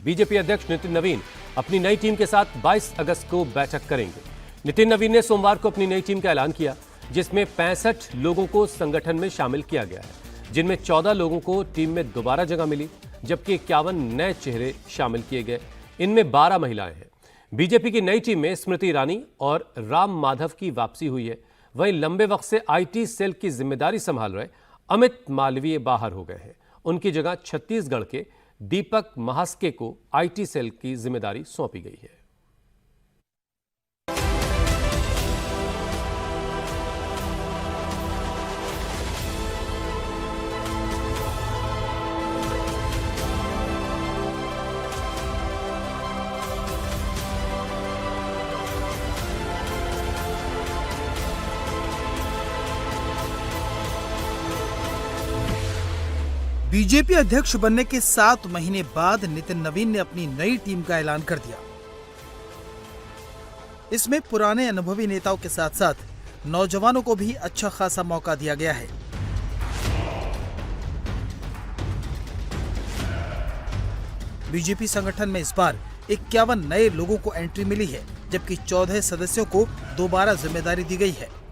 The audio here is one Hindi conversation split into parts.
बीजेपी अध्यक्ष नितिन नवीन अपनी नई टीम के साथ 22 अगस्त को बैठक करेंगे। नितिन नवीन ने सोमवार को अपनी नई टीम का ऐलान किया, जिसमें 65 लोगों को संगठन में शामिल किया गया है, जिनमें 14 लोगों को टीम में दोबारा जगह मिली, जबकि 51 नए चेहरे शामिल किए गए। इनमें 12 महिलाएं हैं। बीजेपी की नई टीम में स्मृति ईरानी और राम माधव की वापसी हुई है। वहीं लंबे वक्त से आईटी सेल की जिम्मेदारी संभाल रहे अमित मालवीय बाहर हो गए हैं। उनकी जगह छत्तीसगढ़ के दीपक महास्के को आईटी सेल की जिम्मेदारी सौंपी गई है। बीजेपी अध्यक्ष बनने के 7 महीने बाद नितिन नवीन ने अपनी नई टीम का ऐलान कर दिया। इसमें पुराने अनुभवी नेताओं के साथ साथ नौजवानों को भी अच्छा खासा मौका दिया गया है। बीजेपी संगठन में इस बार 51 नए लोगों को एंट्री मिली है, जबकि 14 सदस्यों को दोबारा जिम्मेदारी दी गई है।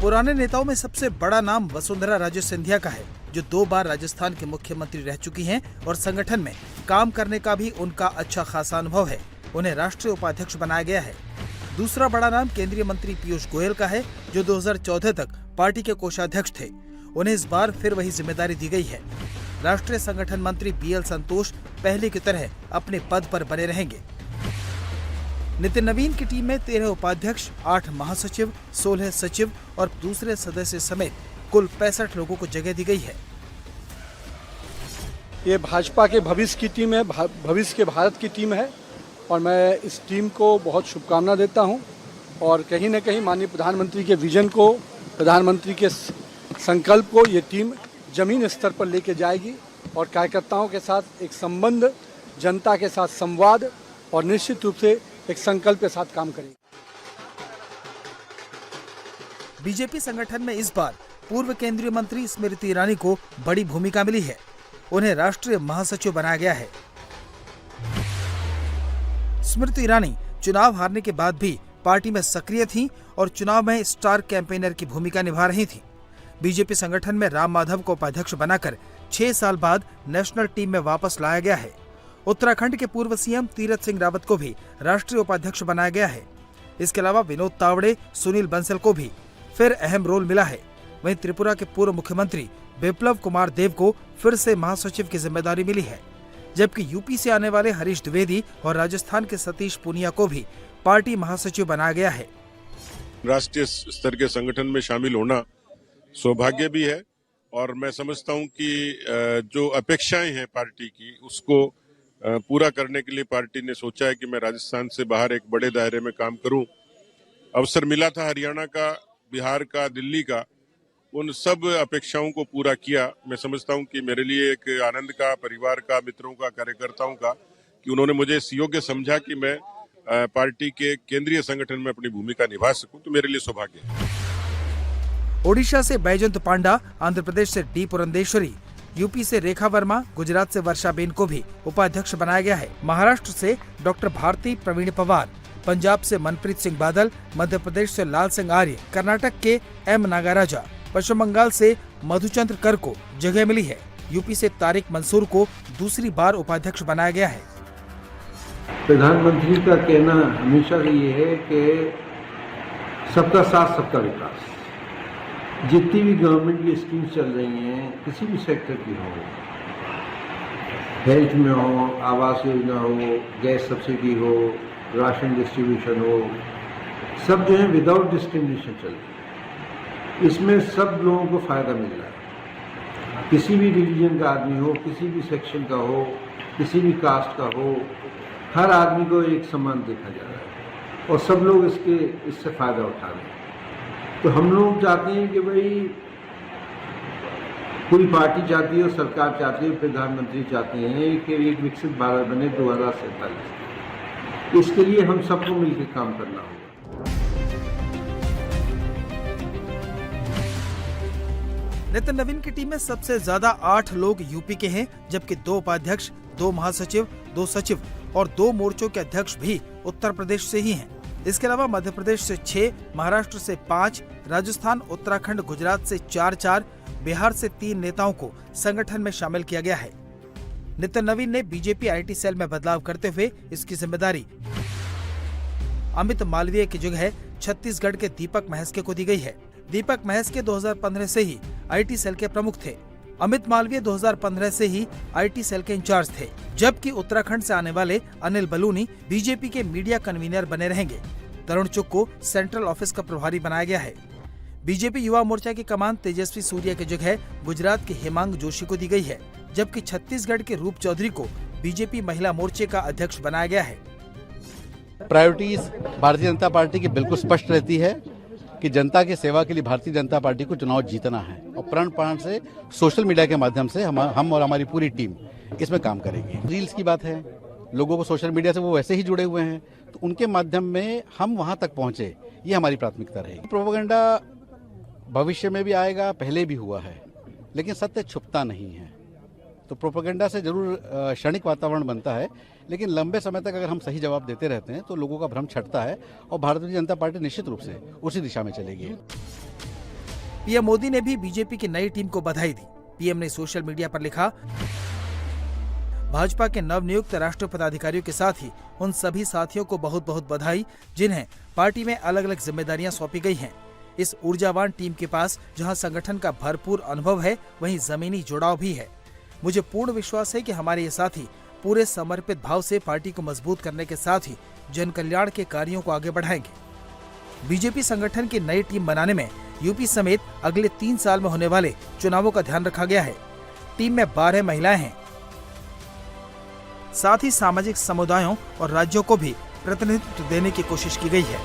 पुराने नेताओं में सबसे बड़ा नाम वसुंधरा राजे सिंधिया का है, जो 2 बार राजस्थान के मुख्यमंत्री रह चुकी हैं और संगठन में काम करने का भी उनका अच्छा खासा अनुभव है। उन्हें राष्ट्रीय उपाध्यक्ष बनाया गया है। दूसरा बड़ा नाम केंद्रीय मंत्री पीयूष गोयल का है, जो 2014 तक पार्टी के कोषाध्यक्ष थे। उन्हें इस बार फिर वही जिम्मेदारी दी गई है। राष्ट्रीय संगठन मंत्री बीएल संतोष पहले की तरह अपने पद पर बने रहेंगे। नितिन नवीन की टीम में 13 उपाध्यक्ष, 8 महासचिव, 16 सचिव और दूसरे सदस्य समेत कुल 65 लोगों को जगह दी गई है। ये भाजपा के भविष्य की टीम है, भविष्य के भारत की टीम है और मैं इस टीम को बहुत शुभकामना देता हूं और कहीं न कहीं माननीय प्रधानमंत्री के विजन को, प्रधानमंत्री के संकल्प को ये टीम जमीन स्तर पर लेके जाएगी और कार्यकर्ताओं के साथ एक संबंध, जनता के साथ संवाद और निश्चित रूप से एक संकल्प के साथ काम करेंगे। बीजेपी संगठन में इस बार पूर्व केंद्रीय मंत्री स्मृति ईरानी को बड़ी भूमिका मिली है। उन्हें राष्ट्रीय महासचिव बनाया गया है। स्मृति ईरानी चुनाव हारने के बाद भी पार्टी में सक्रिय थीं और चुनाव में स्टार कैंपेनर की भूमिका निभा रही थीं। बीजेपी संगठन में राम माधव को उपाध्यक्ष बनाकर 6 साल बाद नेशनल टीम में वापस लाया गया है। उत्तराखंड के पूर्व सीएम तीरथ सिंह रावत को भी राष्ट्रीय उपाध्यक्ष बनाया गया है। इसके अलावा विनोद तावड़े, सुनील बंसल को भी फिर अहम रोल मिला है। वहीं त्रिपुरा के पूर्व मुख्यमंत्री बिप्लब कुमार देव को फिर से महासचिव की जिम्मेदारी मिली है, जबकि यूपी से आने वाले हरीश द्विवेदी और राजस्थान के सतीश पूनिया को भी पार्टी महासचिव बनाया गया है। राष्ट्रीय स्तर के संगठन में शामिल होना सौभाग्य भी है और मैं समझता हूं कि जो अपेक्षाएं हैं पार्टी की, उसको पूरा करने के लिए पार्टी ने सोचा है कि मैं राजस्थान से बाहर एक बड़े दायरे में काम करूं। अवसर मिला था हरियाणा का, बिहार का, दिल्ली का, उन सब अपेक्षाओं को पूरा किया। मैं समझता हूं कि मेरे लिए एक आनंद का, परिवार का, मित्रों का, कार्यकर्ताओं का, कि उन्होंने मुझे इस योग्य समझा कि मैं पार्टी के केंद्रीय संगठन में अपनी भूमिका निभा सकूं, तो मेरे लिए सौभाग्य है। ओडिशा से बैजंत पांडा, आंध्र प्रदेश से डी पुरंदेश्वरी, यूपी से रेखा वर्मा, गुजरात से वर्षाबेन को भी उपाध्यक्ष बनाया गया है। महाराष्ट्र से डॉक्टर भारती प्रवीण पवार, पंजाब से मनप्रीत सिंह बादल, मध्य प्रदेश से लाल सिंह आर्य, कर्नाटक के एम नागाराजा, पश्चिम बंगाल से मधुचंद्र कर को जगह मिली है। यूपी से तारिक मंसूर को दूसरी बार उपाध्यक्ष बनाया गया है। प्रधानमंत्री का कहना हमेशा ये है कि सबका साथ सबका विकास। जितनी भी गवर्नमेंट की स्कीम चल रही हैं, किसी भी सेक्टर की हो, हेल्थ में हो, आवास योजना हो, गैस सब्सिडी हो, राशन डिस्ट्रीब्यूशन हो, सब जो है विदाउट डिस्क्रिमिनेशन चल रही है। इसमें सब लोगों को फ़ायदा मिल रहा है। किसी भी रिलीजन का आदमी हो, किसी भी सेक्शन का हो, किसी भी कास्ट का हो, हर आदमी को एक समान देखा जा रहा है और सब लोग इससे फ़ायदा उठा रहे हैं। तो हम लोग चाहते हैं कि भाई पूरी पार्टी चाहती है, सरकार चाहती है, प्रधानमंत्री चाहते हैं कि एक विकसित भारत बने 2047। इसके लिए हम सबको मिलकर काम करना होगा। नितिन नवीन की टीम में सबसे ज्यादा 8 लोग यूपी के हैं, जबकि 2 उपाध्यक्ष 2 महासचिव, 2 सचिव और 2 मोर्चों के अध्यक्ष भी उत्तर प्रदेश से ही हैं। इसके अलावा मध्य प्रदेश से 6, महाराष्ट्र से 5, राजस्थान, उत्तराखंड, गुजरात से 4, बिहार से 3 नेताओं को संगठन में शामिल किया गया है। नितिन नवीन ने बीजेपी आईटी सेल में बदलाव करते हुए इसकी जिम्मेदारी अमित मालवीय की जगह छत्तीसगढ़ के दीपक महस्के को दी गई है। दीपक महस्के 2015 से ही आईटी सेल के प्रमुख थे। अमित मालवीय 2015 से ही आईटी सेल के इंचार्ज थे, जबकि उत्तराखंड से आने वाले अनिल बलूनी बीजेपी के मीडिया कन्वीनर बने रहेंगे। तरुण चुग को सेंट्रल ऑफिस का प्रभारी बनाया गया है। बीजेपी युवा मोर्चा की कमान तेजस्वी सूर्या की जगह गुजरात के हेमांग जोशी को दी गई है, जबकि छत्तीसगढ़ के रूप चौधरी को बीजेपी महिला मोर्चे का अध्यक्ष बनाया गया है। प्रायोरिटीज भारतीय जनता पार्टी की बिल्कुल स्पष्ट रहती है कि जनता की सेवा के लिए भारतीय जनता पार्टी को चुनाव जीतना है और प्रण प्राण से सोशल मीडिया के माध्यम से हम और हमारी पूरी टीम इसमें काम करेगी। रील्स की बात है, लोगों को सोशल मीडिया से वो वैसे ही जुड़े हुए हैं, तो उनके माध्यम में हम वहां तक पहुंचे, ये हमारी प्राथमिकता रहेगी। प्रोपेगेंडा भविष्य में भी आएगा, पहले भी हुआ है, लेकिन सत्य छुपता नहीं है। तो प्रोपेगेंडा से जरूर क्षणिक वातावरण बनता है, लेकिन लंबे समय तक अगर हम सही जवाब देते रहते हैं तो लोगों का भ्रम छटता है और भारतीय जनता पार्टी निश्चित रूप से उसी दिशा में चलेगी। पीएम मोदी ने भी बीजेपी की नई टीम को बधाई दी। पीएम ने सोशल मीडिया पर लिखा, भाजपा के नवनियुक्त राष्ट्रीय पदाधिकारियों के साथ ही उन सभी साथियों को बहुत बहुत बधाई जिन्हें पार्टी में अलग अलग जिम्मेदारियां सौंपी गई हैं। इस ऊर्जावान टीम के पास जहां संगठन का भरपूर अनुभव है, वहीं जमीनी जुड़ाव भी है। मुझे पूर्ण विश्वास है कि हमारे ये साथी पूरे समर्पित भाव से पार्टी को मजबूत करने के साथ ही जन कल्याण के कार्यों को आगे बढ़ाएंगे। बीजेपी संगठन की नई टीम बनाने में यूपी समेत अगले 3 साल में होने वाले चुनावों का ध्यान रखा गया है। टीम में 12 महिलाएं हैं। साथ ही सामाजिक समुदायों और राज्यों को भी प्रतिनिधित्व देने की कोशिश की गई है।